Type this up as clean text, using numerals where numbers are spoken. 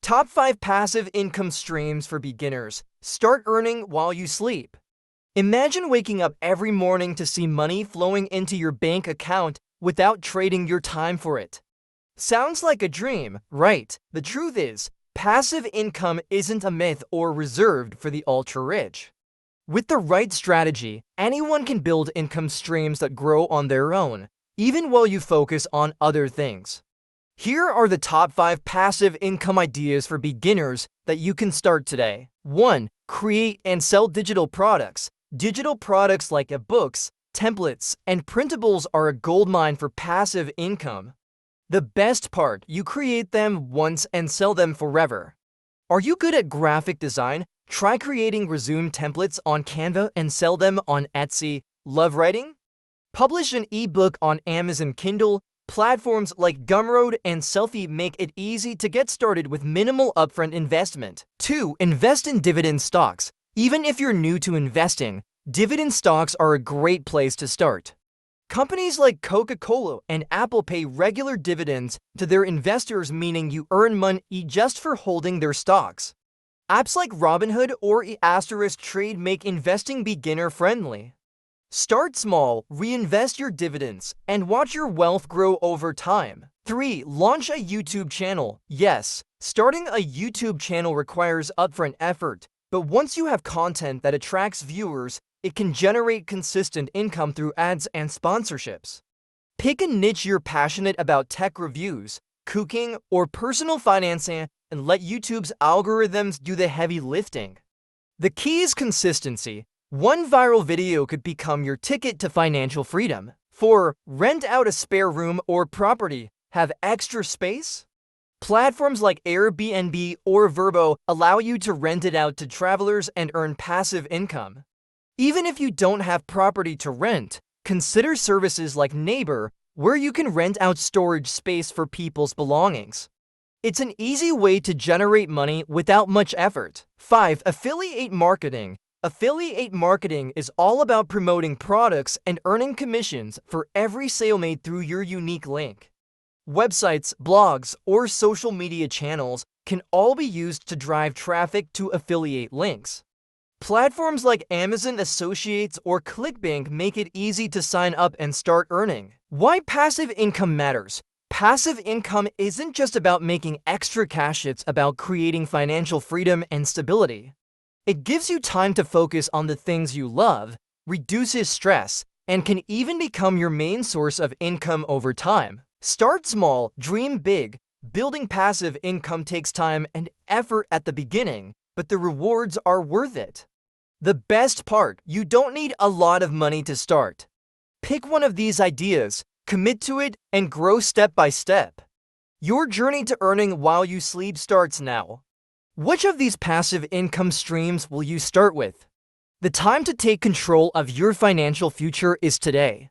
Top 5 Passive Income Streams for Beginners. Start earning while you sleep. Imagine waking up every morning to see money flowing into your bank account without trading your time for it. Sounds like a dream, right? The truth is, passive income isn't a myth or reserved for the ultra-rich. With the right strategy, anyone can build income streams that grow on their own, even while you focus on other things. Here are the top 5 passive income ideas for beginners that you can start today. 1. Create and sell digital products. Digital products like eBooks, templates, and printables are a goldmine for passive income. The best part, you create them once and sell them forever. Are you good at graphic design? Try creating resume templates on Canva and sell them on Etsy. Love writing? Publish an ebook on Amazon Kindle. Platforms like Gumroad and Selfie make it easy to get started with minimal upfront investment. 2. Invest in dividend stocks. Even if you're new to investing, dividend stocks are a great place to start. Companies like Coca-Cola and Apple pay regular dividends to their investors, meaning you earn money just for holding their stocks. Apps like Robinhood or *Trade make investing beginner-friendly. Start small, reinvest your dividends, and watch your wealth grow over time. 3. Launch a YouTube channel. Yes, starting a YouTube channel requires upfront effort, but once you have content that attracts viewers, it can generate consistent income through ads and sponsorships. Pick a niche you're passionate about: tech reviews, cooking, or personal finance, and let YouTube's algorithms do the heavy lifting. The key is consistency. One viral video could become your ticket to financial freedom. 4. Rent out a spare room or property. Have extra space? Platforms like Airbnb or Vrbo allow you to rent it out to travelers and earn passive income. Even if you don't have property to rent, consider services like Neighbor, where you can rent out storage space for people's belongings. It's an easy way to generate money without much effort. 5. Affiliate marketing. Affiliate marketing is all about promoting products and earning commissions for every sale made through your unique link. Websites, blogs, or social media channels can all be used to drive traffic to affiliate links. Platforms like Amazon Associates or ClickBank make it easy to sign up and start earning. Why passive income matters? Passive income isn't just about making extra cash, it's about creating financial freedom and stability. It gives you time to focus on the things you love, reduces stress, and can even become your main source of income over time. Start small, dream big. Building passive income takes time and effort at the beginning, but the rewards are worth it. The best part, you don't need a lot of money to start. Pick one of these ideas, commit to it, and grow step by step. Your journey to earning while you sleep starts now. Which of these passive income streams will you start with? The time to take control of your financial future is today.